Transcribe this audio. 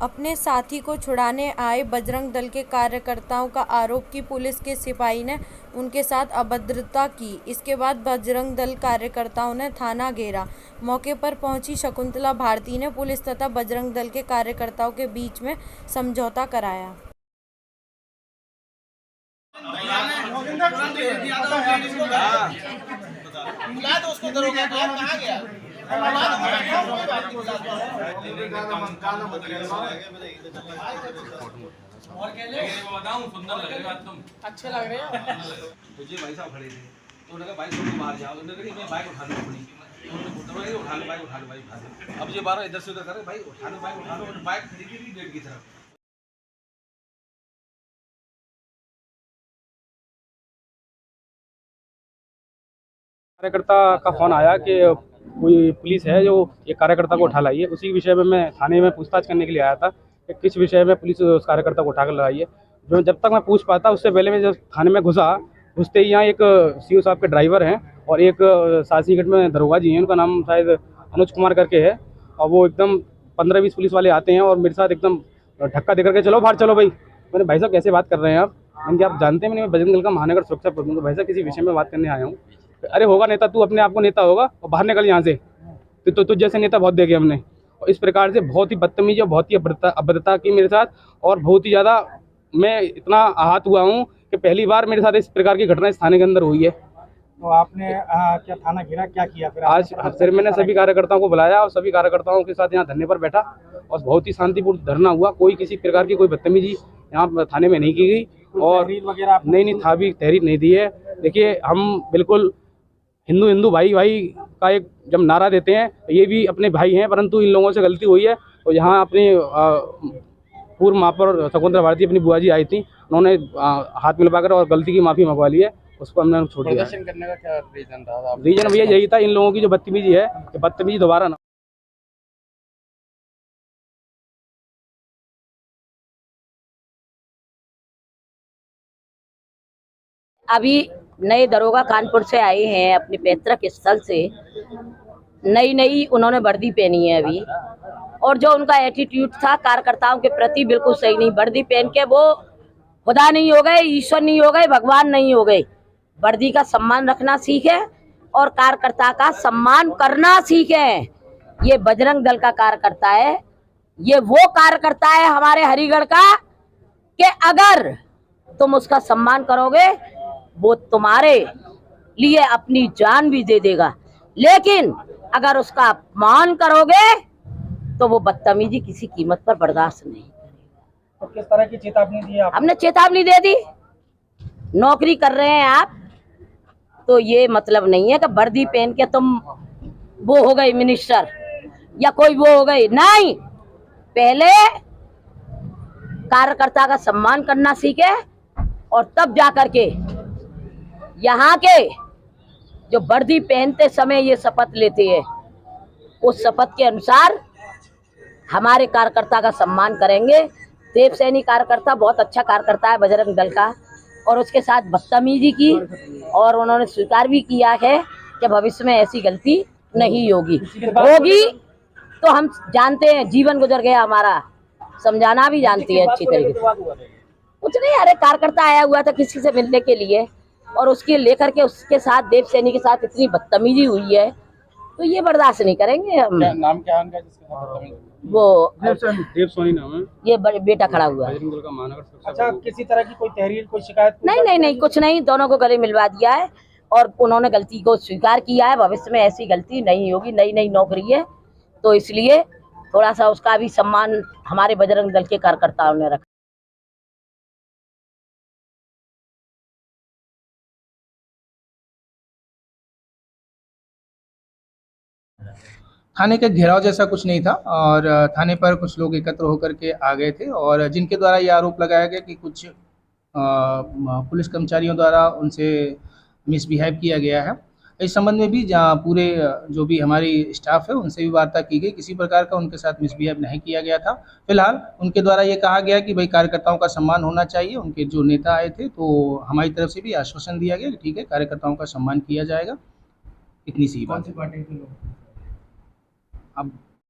अपने साथी को छुड़ाने आए बजरंग दल के कार्यकर्ताओं का आरोप कि पुलिस के सिपाही ने उनके साथ अभद्रता की। इसके बाद बजरंग दल कार्यकर्ताओं ने थाना घेरा। मौके पर पहुंची शकुंतला भारती ने पुलिस तथा बजरंग दल के कार्यकर्ताओं के बीच में समझौता कराया। और क्या ले बताऊं, सुंदर लगेगा तुम, अच्छे लग रहे हो। मुझे भाई साहब खड़े थे तो उन्होंने कहा भाई तुम बाहर जाओ, उन्होंने कहा मैं बाइक उठा लूं अपनी, उन्होंने उठा लो बाइक उठा लो भाई उठा लो। अब ये 12 इधर से उधर कर रहे भाई उठा लो बाइक उठा लो, और बाइक खड़ी थी गेट की तरफ। कार्यकर्ता का फोन आया कि कोई पुलिस है जो एक कार्यकर्ता को उठा लाई है। उसी विषय में मैं थाने में पूछताछ करने के लिए आया था कि किस विषय में पुलिस उस कार्यकर्ता को उठा कर लाई है। जो जब तक मैं पूछ पाता उससे पहले मैं जब थाने में घुसते ही यहाँ एक सीओ साहब के ड्राइवर हैं और एक सासीगढ़ में दरोगा जी हैं, उनका नाम शायद अनुज कुमार करके है, और वो एकदम 15-20 पुलिस वाले आते हैं और मेरे साथ एकदम धक्का दे करके चलो बाहर चलो भाई। मैंने भाई साहब कैसे बात कर रहे हैं आप? मैंने आप जानते हैं मैं बजरंग दल का महानगर सुरक्षा प्रबंधक, भाई साहब किसी विषय में बात करने आया हूँ। अरे होगा नेता, तू अपने आप को नेता होगा और बाहर निकल यहाँ से, तो तुझ जैसे नेता बहुत देखे हमने। और इस प्रकार से बहुत ही बदतमीजी और बहुत ही अभद्रता की मेरे साथ, और बहुत ही ज़्यादा मैं इतना आहत हुआ हूँ कि पहली बार मेरे साथ इस प्रकार की घटना इस थाने के अंदर हुई है। तो आपने क्या थाना घेरा, क्या किया फिर? आज फिर मैंने सभी कार्यकर्ताओं को बुलाया और सभी कार्यकर्ताओं के साथ यहाँ धरने पर बैठा और बहुत ही शांतिपूर्ण धरना हुआ। कोई किसी प्रकार की कोई बदतमीजी यहाँ थाने में नहीं की गई और नहीं था भी तहरीर नहीं दी है। देखिए हम बिल्कुल हिंदू भाई भाई का एक जब नारा देते हैं तो ये भी अपने भाई हैं, परंतु इन लोगों से गलती हुई है। तो यहाँ अपनी पूर्व महापौर शकुंतला भारती अपनी बुआ जी आई थी, उन्होंने हाथ मिलवाकर और गलती की माफ़ी मंगवा ली है, उसको हमने छोड़ दिया। प्रदर्शन करने का क्या रीजन था? रीजन भैया यही था, इन लोगों की जो बदतमीजी है कि बदतमीजी दोबारा ना। अभी नए दरोगा कानपुर से आए हैं अपने पैतृक स्थल से। नई उन्होंने वर्दी पहनी है अभी, और जो उनका एटीट्यूड था कार्यकर्ताओं के प्रति बिल्कुल सही नहीं। वर्दी पहन के वो खुदा नहीं हो गए, ईश्वर नहीं हो गए, भगवान नहीं हो गए। वर्दी का सम्मान रखना सीखे और कार्यकर्ता का सम्मान करना सीखे। ये बजरंग दल का कार्यकर्ता है, ये वो कार्यकर्ता है हमारे हरिगढ़ का कि अगर तुम उसका सम्मान करोगे वो तुम्हारे लिए अपनी जान भी दे देगा, लेकिन अगर उसका अपमान करोगे तो वो बदतमीजी किसी कीमत पर बर्दाश्त नहीं करेगा। तो किस तरह की चेतावनी दी आप? हमने चेतावनी दे दी, नौकरी कर रहे हैं आप तो ये मतलब नहीं है कि वर्दी पहन के तुम वो हो गए मिनिस्टर या कोई वो हो गई, नहीं। पहले कार्यकर्ता का सम्मान करना सीखे और तब जाकर के यहाँ के जो वर्दी पहनते समय ये शपथ लेते हैं उस शपथ के अनुसार हमारे कार्यकर्ता का सम्मान करेंगे। देव सैनी कार्यकर्ता बहुत अच्छा कार्यकर्ता है बजरंग दल का, और उसके साथ बदतमीजी की और उन्होंने स्वीकार भी किया है कि भविष्य में ऐसी गलती नहीं होगी तो हम जानते हैं, जीवन गुजर गया हमारा, समझाना भी जानते हैं अच्छी तरीके से। कुछ नहीं, अरे कार्यकर्ता आया हुआ था किसी से मिलने के लिए और उसके लेकर के उसके साथ देव सैनी के साथ इतनी बदतमीजी हुई है तो ये बर्दाश्त नहीं करेंगे हम। नाम क्या उनका जिसके साथ बदतमीजी? वो देव सोनी नाम है, ये बेटा खड़ा हुआ है। अच्छा, किसी तरह की कोई तहरीर, कोई शिकायत? नहीं, कुछ नहीं, दोनों को गले मिलवा दिया है और उन्होंने गलती को स्वीकार किया है। भविष्य में ऐसी गलती नहीं होगी, नई नौकरी है तो इसलिए थोड़ा सा उसका भी सम्मान हमारे बजरंग दल के कार्यकर्ताओं ने रखा। थाने के घेराव जैसा कुछ नहीं था और थाने पर कुछ लोग एकत्र होकर के आ गए थे और जिनके द्वारा ये आरोप लगाया गया कि कुछ पुलिस कर्मचारियों द्वारा उनसे मिसबिहेव किया गया है। इस संबंध में भी जहाँ पूरे जो भी हमारी स्टाफ है उनसे भी वार्ता की गई, किसी प्रकार का उनके साथ मिसबिहेव नहीं किया गया था। फिलहाल उनके द्वारा ये कहा गया कि भाई कार्यकर्ताओं का सम्मान होना चाहिए। उनके जो नेता आए थे तो हमारी तरफ से भी आश्वासन दिया गया कि ठीक है कार्यकर्ताओं का सम्मान किया जाएगा, इतनी सी बात है। अब